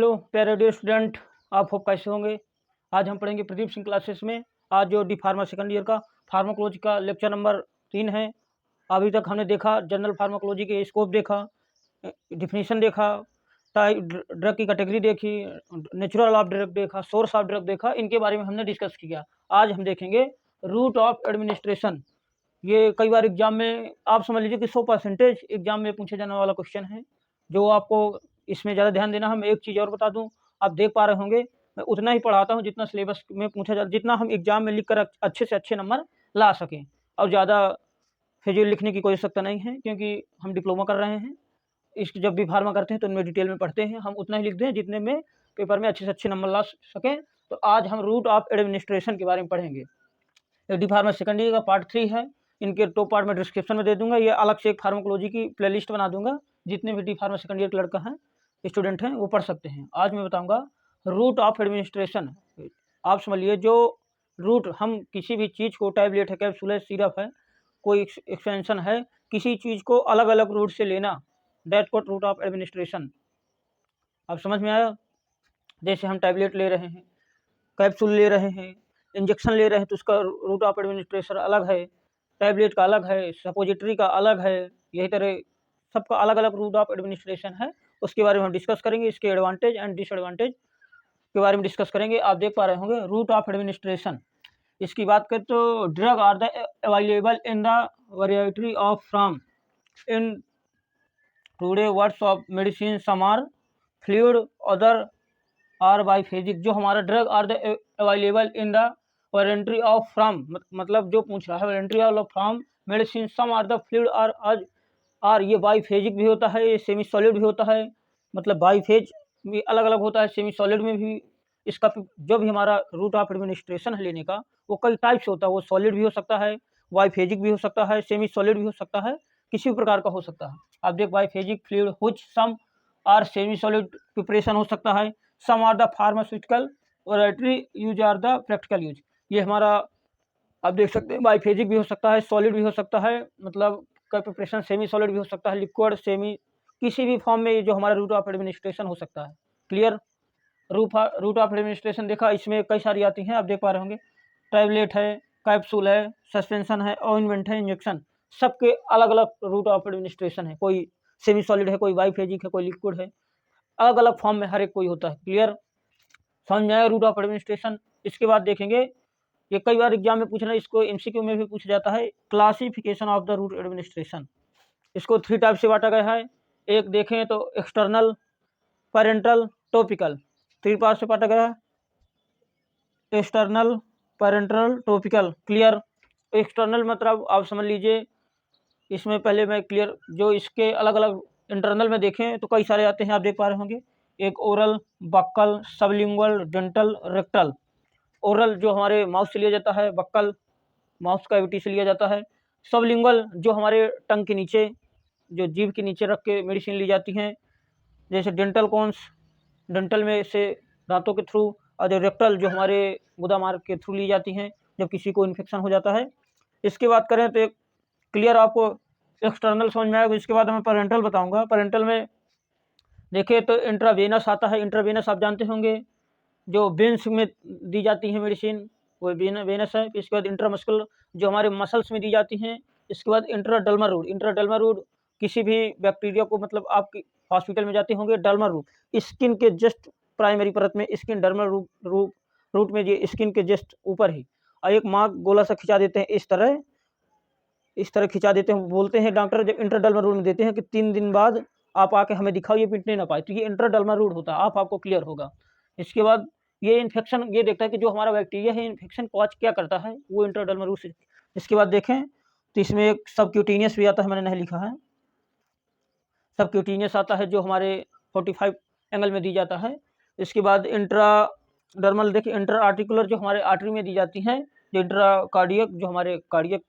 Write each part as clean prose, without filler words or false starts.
Hello प्यारे dear student, आप hope कैसे होंगे। आज हम पढ़ेंगे प्रदीप सिंह क्लासेस में। आज जो डी फार्मा सेकंड ईयर का फार्माकोलॉजी का लेक्चर नंबर 3 है। अभी तक हमने देखा जनरल फार्माकोलॉजी के स्कोप देखा, डिफिनीशन देखा, ड्रग की कैटेगरी देखी, नेचुरल ऑफ ड्रग देखा, सोर्स ऑफ ड्रग देखा। इनके बारे में हमने डिस्कस किया। आज हम देखेंगे रूट ऑफ एडमिनिस्ट्रेशन। ये कई बार एग्जाम में आप समझ लीजिए कि 100% एग्जाम में पूछे जाने वाला क्वेश्चन है, जो आपको इसमें ज़्यादा ध्यान देना। हम एक चीज़ और बता दूं, आप देख पा रहे होंगे मैं उतना ही पढ़ाता हूं जितना सिलेबस में पूछा जाता, जितना हम एग्जाम में लिख कर अच्छे से अच्छे नंबर ला सकें। और ज़्यादा फिजिकल लिखने की कोई आवश्यकता नहीं है, क्योंकि हम डिप्लोमा कर रहे हैं। इसकी जब भी फार्मा करते हैं तो उनमें डिटेल में पढ़ते हैं। हम उतना ही लिख दें जितने में पेपर में अच्छे से अच्छे नंबर ला सकें। तो आज हम रूट ऑफ एडमिनिस्ट्रेशन के बारे में पढ़ेंगे। डी फार्मा सेकंड ईयर का पार्ट 3 है। इनके टॉप पार्ट में डिस्क्रिप्शन में दे दूंगा। ये अलग से एक फार्माकोलॉजी की प्लेलिस्ट बना दूंगा। जितने भी डी फार्मा सेकंड ईयर के लड़का हैं, स्टूडेंट हैं, वो पढ़ सकते हैं। आज मैं बताऊंगा रूट ऑफ एडमिनिस्ट्रेशन। आप समझिए, जो रूट हम किसी भी चीज़ को, टैबलेट है, कैप्सूल है, सिरप है, कोई एक्सपेंशन है, किसी चीज़ को अलग अलग रूट से लेना, that called route of administration. आप समझ में आया। जैसे हम टैबलेट ले रहे हैं, कैप्सूल ले रहे हैं, इंजेक्शन ले रहे हैं, तो उसका रूट ऑफ एडमिनिस्ट्रेशन अलग है, टैबलेट का अलग है, सपोजिटरी का अलग है। यही तरह सबका अलग अलग रूट ऑफ एडमिनिस्ट्रेशन है। उसके बारे में हम डिस्कस करेंगे। इसके एडवांटेज एंड डिसएडवांटेज के बारे में डिस्कस करेंगे। आप देख पा रहे होंगे रूट ऑफ एडमिनिस्ट्रेशन। इसकी बात करें तो drug are the available in the variety of from in today words of medicine, some are fluid, other are biphasic. जो हमारा drug are the available in the variety of from, मतलब जो पूछ रहा है variety of from medicine, some are the fluid are ये biphasic भी होता है, ये सेमी सॉलिड भी होता है। मतलब बाइफेज भी अलग अलग होता है, सेमी सॉलिड में भी। इसका जो भी हमारा रूट ऑफ एडमिनिस्ट्रेशन है लेने का, वो कई टाइप से होता है। वो सॉलिड भी हो सकता है, बाइफेजिक भी हो सकता है, सेमी सॉलिड भी हो सकता है, किसी भी प्रकार का हो सकता है। आप देख, biphasic fluid which some are semi solid preparation हो सकता है, some are the pharmaceutical variety use are the practical use. ये हमारा आप देख सकते हैं, बाइफेजिक भी हो सकता है, सॉलिड भी हो सकता है, मतलब का प्रिपरेशन सेमी सॉलिड भी हो सकता है, लिक्विड, सेमी, किसी भी फॉर्म में जो हमारा रूट ऑफ एडमिनिस्ट्रेशन हो सकता है। क्लियर। रूट ऑफ एडमिनिस्ट्रेशन देखा, इसमें कई सारी आती हैं। आप देख पा रहे होंगे, टैबलेट है, कैप्सूल है, सस्पेंशन है, ऑइंटमेंट है, इंजेक्शन, सबके अलग अलग रूट ऑफ एडमिनिस्ट्रेशन है। कोई सेमी सॉलिड है, कोई बाइफेजिक है, कोई लिक्विड है, अलग अलग फॉर्म में हर एक कोई होता है। क्लियर, समझ में आया रूट ऑफ एडमिनिस्ट्रेशन। इसके बाद देखेंगे, ये कई बार एग्जाम में पूछना, इसको एमसीक्यू में भी पूछा जाता है, classification of the route administration. इसको 3 टाइप से बांटा गया है। एक देखें तो एक्सटर्नल, पेरेंटल, टॉपिकल। 3 पार्ट से बांटा गया है, external, parental, topical. Clear. External मतलब आप समझ लीजिए, इसमें पहले मैं क्लियर, जो इसके अलग अलग इंटरनल में देखें तो कई सारे आते हैं। आप देख पा रहे होंगे, एक oral, buccal, sublingual, dental, rectal. Oral जो हमारे माउथ से लिया जाता है, बक्कल माउथ कैविटी से लिया जाता है, सबलिंगुअल जो हमारे टंग के नीचे, जो जीभ के नीचे रख के मेडिसिन ली जाती हैं। जैसे डेंटल कॉन्स, डेंटल में से दांतों के थ्रू, और जो रेक्टल जो हमारे गुदा मार्ग के थ्रू ली जाती हैं जब किसी को इन्फेक्शन हो जाता है। इसके बात करें तो एक क्लियर, आपको एक्सटर्नल समझ में आएगा। इसके बाद मैं पेरेंटल बताऊंगा। पेरेंटल में देखिए तो इंट्रावेनस आता है। इंट्रावेनस आप जानते होंगे, जो वेन्स में दी जाती है मेडिसिन, वो वेनस है। इसके बाद इंट्रामस्कुलर, जो हमारे मसल्स में दी जाती हैं। इसके बाद इंट्राडर्मल रूट। इंट्राडर्मल रूट किसी भी बैक्टीरिया को, मतलब आप हॉस्पिटल में जाते होंगे, डर्मल रूट स्किन के जस्ट प्राइमरी परत में, स्किन डर्मल रूट में, ये स्किन के जस्ट ऊपर ही, और एक मार्क गोला सा खिंचा देते हैं, इस तरह खिंचा देते हैं। बोलते हैं डॉक्टर जब इंट्राडर्मल रूट में देते हैं कि 3 दिन बाद आप आके हमें दिखाओ, ये पिटने ना पाए, तो ये इंट्राडर्मल रूट होता है। आपको क्लियर होगा। इसके बाद ये इन्फेक्शन, ये देखता है कि जो हमारा बैक्टीरिया है इन्फेक्शन कॉज क्या करता है, वो इंट्राडर्मल रूट से। इसके बाद देखें तो इसमें एक सबक्यूटेनियस भी आता है, मैंने नहीं लिखा है। सबक्यूटेनियस आता है, जो हमारे 45 एंगल में दी जाता है। इसके बाद इंट्राडर्मल, देखिए इंटर आर्टिकुलर, जो हमारे आर्टरी में दी जाती हैं। जो इंट्रा कार्डियक, जो हमारे कार्डियक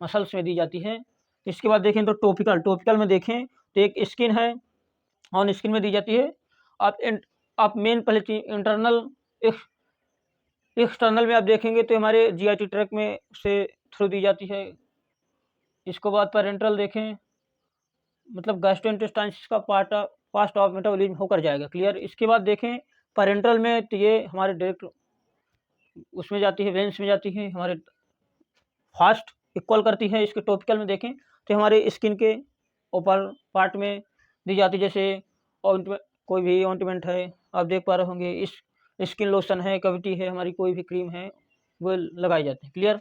मसल्स में दी जाती है। इसके बाद देखें तो टॉपिकल। टॉपिकल में देखें तो एक स्किन है, ऑन स्किन में दी जाती है। आप मेन पहले इंटरनल, एक्सटर्नल में आप देखेंगे तो हमारे जीआईटी ट्रैक में से थ्रू दी जाती है। इसको बाद पेरेंटल देखें, मतलब गैस्ट्रोइंटेस्टाइन्स का पार्ट फास्ट ऑफ मेटाबॉलिज्म होकर जाएगा। क्लियर। इसके बाद देखें पैरेंटल में, तो ये हमारे डायरेक्ट उसमें जाती है, वेंस में जाती है, हमारे फास्ट इक्वल करती है। इसके टॉपिकल में देखें तो हमारे स्किन के ऊपर पार्ट में दी जाती है, जैसे कोई भी ऑइंटमेंट है आप देख पा रहे होंगे, इस स्किन लोशन है, कैविटी है, हमारी कोई भी क्रीम है वो लगाई जाती है। क्लियर।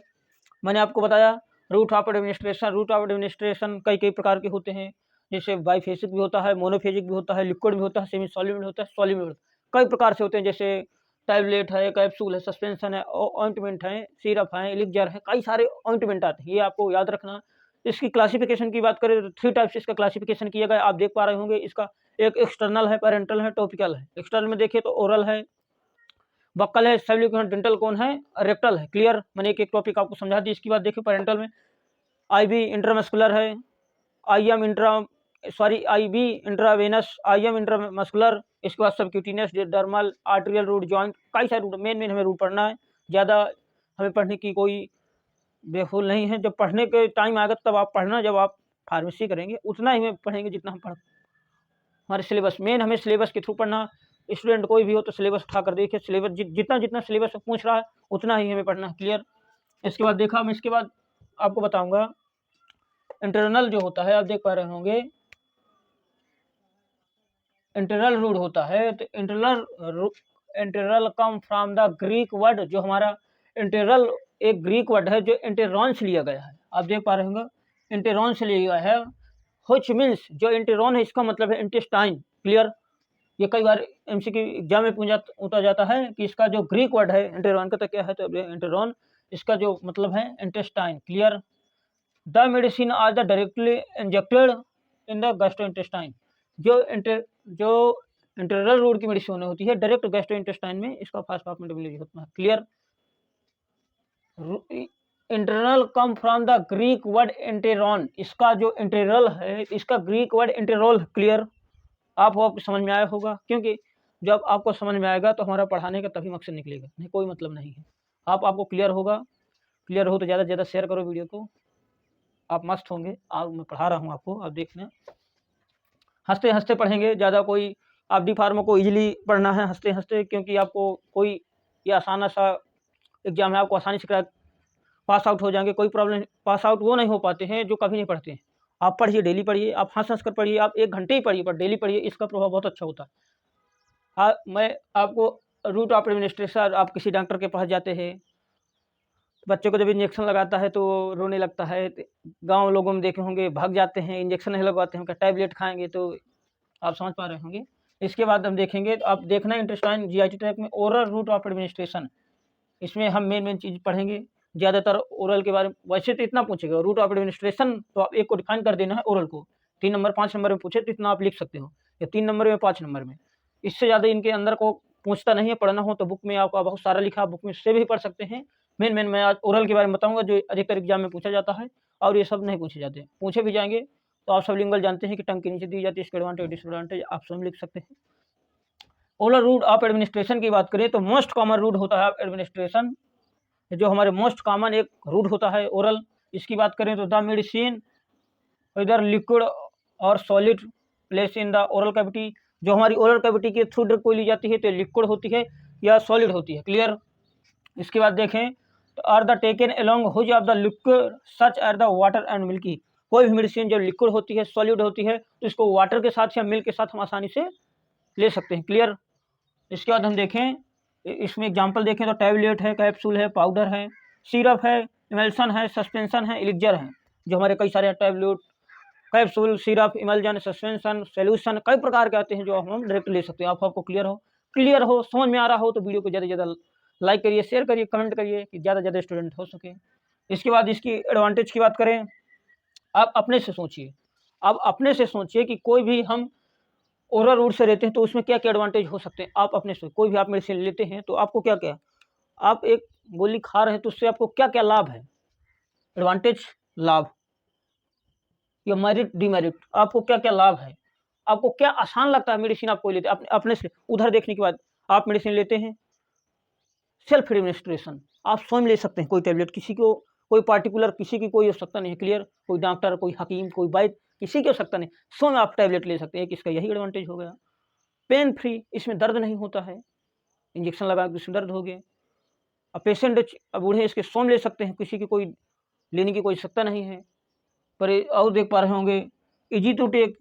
मैंने आपको बताया route of administration. Route of administration कई कई प्रकार के होते हैं, जैसे बाईफेसिक भी होता है, मोनोफेजिक भी होता है, लिक्विड भी होता है, सेमी सॉलिड भी होता है, सॉलिड भी होता है। कई प्रकार से होते हैं, जैसे टैबलेट है, कैप्सूल है, सस्पेंशन है, ऑइंटमेंट है, सिरप है, एलिक्जर है, कई सारे ऑइंटमेंट आते हैं, ये आपको याद रखना। इसकी क्लासिफिकेशन की बात करें तो 3 टाइप से इसका क्लासिफिकेशन किया गया, आप देख पा रहे होंगे। इसका एक एक्सटर्नल है, पैरेंटल है, टॉपिकल है। एक्सटर्नल में देखिए तो ओरल है, बक्कल है, सबलिक्विड, डेंटल कोन है, रेक्टल है। क्लियर। मैंने एक एक टॉपिक आपको समझा दी। इसकी बात देखिए पैरेंटल में आईबी इंट्रामस्कुलर है, आईबी इंट्रावेनस, आईएम इंट्रामस्कुलर। इसके बाद सबक्यूटिनियस, डर्मल, आर्टेरियल रूट, जॉइंट, कई सारे रूट। मेन हमें रूट पढ़ना है, ज़्यादा हमें पढ़ने की कोई बेफूल नहीं है। जब पढ़ने के टाइम आएगा तब आप पढ़ना, जब आप फार्मेसी करेंगे उतना ही हमें पढ़ेंगे जितना हम हमारे सिलेबस। मेन हमें सिलेबस के थ्रू पढ़ना। स्टूडेंट कोई भी हो तो सिलेबस उठा कर देखिए, सिलेबस जितना जितना सिलेबस पूछ रहा है उतना ही हमें पढ़ना है। क्लियर। इसके बाद देखा हम, इसके बाद आपको बताऊंगा इंटरनल जो होता है, आप देख पा रहे होंगे इंटरनल रूट होता है। तो internal come from the Greek word, जो हमारा इंटरनल एक ग्रीक वर्ड है जो इंटेरॉन से लिया गया है, आप देख पा रहे होंगे इंटेरॉन से लिया गया है। व्हिच मीन्स, जो इंटेरॉन है इसका मतलब है इंटेस्टाइन। क्लियर। ये कई बार एमसीक्यू एग्जाम में पूछा जाता है कि इसका जो ग्रीक वर्ड है इंटेरॉन का तो क्या है, तो इंटेरॉन इसका जो मतलब है intestine. Clear. The medicine are the directly injected in the gastrointestine. जो इंटरनल रूट की मेडिसिन होती है डायरेक्ट गैस्ट्रोइंटेस्टाइन में, इसका फास्ट ऑफ मेटाबॉलिज्म होता है। Clear. Internal come from the Greek word enteron. इसका जो इंटरनल है इसका ग्रीक वर्ड इंटेरोल। क्लियर। आपको समझ में आया होगा, क्योंकि जब आपको समझ में आएगा तो हमारा पढ़ाने का तभी मकसद निकलेगा, नहीं कोई मतलब नहीं है। आपको क्लियर होगा। क्लियर हो तो ज़्यादा से ज़्यादा शेयर करो वीडियो को, आप मस्त होंगे। आप मैं पढ़ा रहा हूँ आपको, आप देखना हंसते हंसते पढ़ेंगे। ज़्यादा कोई आप डी फार्मा को इजीली पढ़ना है हंसते हंसते, क्योंकि आपको कोई ये आसान सा एग्जाम है, आपको आसानी से पास आउट हो जाएंगे। कोई प्रॉब्लम, पास आउट वो नहीं हो पाते हैं जो कभी नहीं पढ़ते हैं। आप पढ़िए, डेली पढ़िए, आप हंस हंस कर पढ़िए, आप 1 घंटे ही पढ़िए पर डेली पढ़िए, इसका प्रभाव बहुत अच्छा होता है। मैं आपको रूट ऑफ एडमिनिस्ट्रेशन, आप किसी डॉक्टर के पास जाते हैं, बच्चे को जब इंजेक्शन लगाता है तो रोने लगता है, गांव लोगों में देखे होंगे भाग जाते हैं, इंजेक्शन नहीं लगवाते हैं, टैबलेट खाएंगे, तो आप समझ पा रहे होंगे। इसके बाद हम देखेंगे, तो आप देखना इंटेस्टाइन जीआईटी ट्रैक में ओरल रूट ऑफ एडमिनिस्ट्रेशन, इसमें हम मेन चीज़ पढ़ेंगे। ज़्यादातर ओरल के बारे में वैसे तो इतना पूछेगा, रूट ऑफ एडमिनिस्ट्रेशन तो आप एक को डिफाइन कर देना है ओरल को। 3 नंबर 5 नंबर में पूछे तो इतना आप लिख सकते हो, या 3 नंबर में 5 नंबर में, इससे ज़्यादा इनके अंदर को पूछता नहीं है। पढ़ना हो तो बुक में आपका बहुत सारा लिखा, बुक में से भी पढ़ सकते हैं। मेन मैं आज ओरल के बारे में बताऊंगा जो अधिकतर एग्जाम में पूछा जाता है, और ये सब नहीं पूछे जाते। पूछे भी जाएंगे तो आप सब लिंगल जानते हैं कि टंग के नीचे दी जाती है, इसके एडवांटेज डिसएडवांटेज आप स्वयं लिख सकते हैं। ओरल रूट ऑफ एडमिनिस्ट्रेशन की बात करें तो मोस्ट कॉमन रूट होता है एडमिनिस्ट्रेशन, जो हमारे मोस्ट कॉमन एक रूट होता है ओरल। इसकी बात करें तो द मेडिसिन इधर लिक्विड और solid place in the oral cavity, जो हमारी ओरल कैविटी के थ्रू ड्रग कोई ली जाती है तो लिक्विड होती है या सॉलिड होती है। क्लियर। इसके बाद देखें तो are the taken along whose of the liquid such are the water and milky. कोई भी मेडिसिन जो लिक्विड होती है, सॉलिड होती है, तो इसको वाटर के साथ या मिल्क के साथ हम आसानी से ले सकते हैं। क्लियर। इसके बाद हम देखें, इसमें एग्जाम्पल देखें तो टैबलेट है, कैप्सूल है, पाउडर है, सिरप है, इमल्सन है, सस्पेंशन है, एलिक्जर है। जो हमारे कई सारे tablet, capsule, syrup, emulsion, suspension, solution, कई प्रकार के आते हैं जो हम डायरेक्ट ले सकते हैं। आपको क्लियर हो, समझ में आ रहा हो तो वीडियो को ज़्यादा से ज़्यादा लाइक करिए, शेयर करिए, कमेंट करिए कि ज़्यादा से ज़्यादा स्टूडेंट हो सके। इसके बाद इसकी एडवांटेज की बात करें, आप अपने से सोचिए, आप अपने से सोचिए कि कोई भी हम ओरल रूट से रहते हैं तो उसमें क्या क्या एडवांटेज हो सकते हैं। आप अपने से कोई भी आप मेडिसिन लेते हैं तो आपको क्या क्या, आप एक गोली खा रहे हैं तो उससे आपको क्या क्या लाभ है, एडवांटेज, लाभ या मेरिट डिमेरिट, आपको क्या क्या लाभ है, आपको क्या आसान लगता है मेडिसिन आप कोई लेते हैं अपने से। उधर देखने के बाद आप मेडिसिन लेते हैं, सेल्फ एडमिनिस्ट्रेशन, आप स्वयं ले सकते हैं कोई टैबलेट, किसी को कोई पार्टिकुलर किसी की कोई आवश्यकता नहीं है। क्लियर। कोई डॉक्टर, कोई हकीम, कोई वैद्य किसी की आवश्यकता नहीं, स्वयं आप टैबलेट ले सकते हैं, एक इसका यही एडवांटेज हो गया। पेन फ्री, इसमें दर्द नहीं होता है, इंजेक्शन लगा के उसमें दर्द हो गया। अब पेशेंट अब बूढ़े इसके स्वयं ले सकते हैं, किसी की कोई लेने की कोई आवश्यकता नहीं है। पर और देख पा रहे होंगे ईजी टू टेक,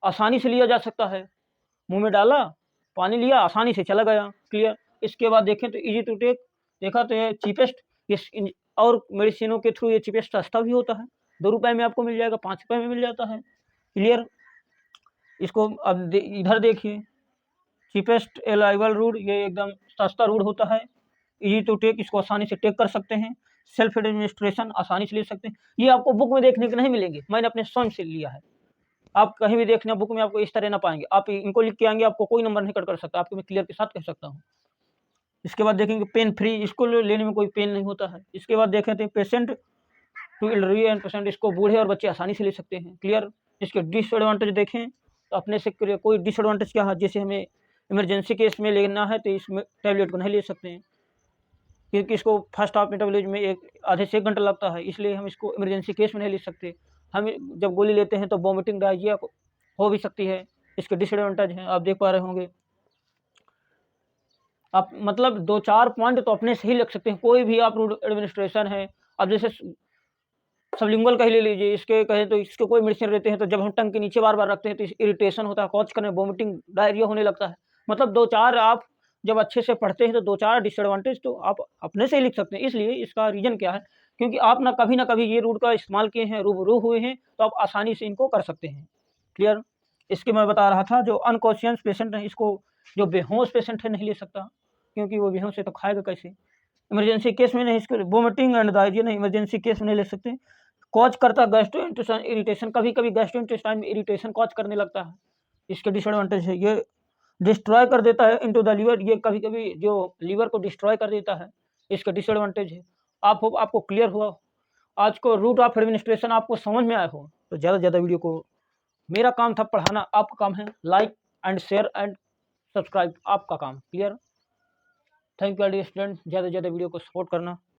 आसानी से लिया जा सकता है, मुँह में डाला, पानी लिया, आसानी से चला गया, क्लियर। इसके बाद देखें तो ईजी टू टेक, देखा तो ये चीपेस्ट, ये और मेडिसिनों के थ्रू ये चीपेस्ट सस्ता भी होता है, ₹2 में आपको मिल जाएगा, ₹5 में मिल जाता है, क्लियर। इसको अब इधर देखिए, चीपेस्ट अवेलेबल रूट, ये एकदम सस्ता रूट होता है, ईजी टू टेक, इसको आसानी से टेक कर सकते हैं, सेल्फ एडमिनिस्ट्रेशन आसानी से ले सकते हैं। ये आपको बुक में देखने को नहीं मिलेंगे, मैंने अपने स्वयं से लिया है। आप कहीं भी देखना बुक में आपको इस तरह ना पाएंगे, आप इनको लिख के आएंगे, आपको कोई नंबर नहीं कट कर सकता, आपको मैं क्लियर के साथ कह सकता हूँ। इसके बाद देखेंगे पेन फ्री, इसको लेने में कोई पेन नहीं होता है। इसके बाद देखें तो patient to elderly and patient, इसको बूढ़े और बच्चे आसानी से ले सकते हैं, क्लियर। इसके डिसएडवांटेज देखें तो अपने से कोई डिसएडवांटेज क्या है, जैसे हमें इमरजेंसी केस में लेना है तो इस टैबलेट को नहीं ले सकते हैं, क्योंकि इसको फर्स्ट हाफ मेटाबॉलिज्म में आधे से 1 घंटा लगता है, इसलिए हम इसको इमरजेंसी केस में नहीं ले सकते। हम जब गोली लेते हैं तो वॉमिटिंग डायरिया हो भी सकती है, इसके डिसएडवांटेज हैं, आप देख पा रहे होंगे। आप मतलब 2-4 पॉइंट तो अपने से ही लिख सकते हैं, कोई भी आप रूट एडमिनिस्ट्रेशन है। अब जैसे सबलिंगुअल का ही ले लीजिए, इसके कहें तो इसके कोई मेडिसिन रहते हैं तो जब हम टंग के नीचे बार-बार रखते हैं तो इरिटेशन होता है, कौच करने, वॉमिटिंग, डायरिया होने लगता है। मतलब 2-4 आप जब अच्छे से पढ़ते हैं तो 2-4 डिसएडवांटेज तो आप अपने से ही लिख सकते हैं। इसलिए इसका रीज़न क्या है, क्योंकि आप ना कभी ये रूट का इस्तेमाल किए हैं, रूबरू हुए हैं, तो आप आसानी से इनको कर सकते हैं, क्लियर। इसके मैं बता रहा था जो अनकॉन्शियस पेशेंट है, इसको जो बेहोश पेशेंट है नहीं ले सकता, क्योंकि वो बेहोश है तो खाएगा कैसे। इमरजेंसी केस में नहीं, इसको वोमिटिंग एंड डायरिया नहीं, इमरजेंसी केस में नहीं ले सकते। कॉज करता है गैस्ट्रोइंटेस्टाइन इरिटेशन, कभी-कभी गैस्ट्रोइंटेस्टाइन में इरिटेशन कॉज करने लगता है, इसके डिसएडवांटेज है। ये डिस्ट्रॉय कर देता है इनटू द लीवर, ये कभी-कभी जो लीवर को डिस्ट्रॉय कर देता है, इसका डिसएडवांटेज है। आपको क्लियर हुआ, आज को रूट ऑफ एडमिनिस्ट्रेशन आपको समझ में आया हो तो ज़्यादा से ज़्यादा वीडियो को, मेरा काम था पढ़ाना, आपका काम है like and share and subscribe, आपका काम, clear. Thank you dear student, ज़्यादा से ज़्यादा वीडियो को सपोर्ट करना।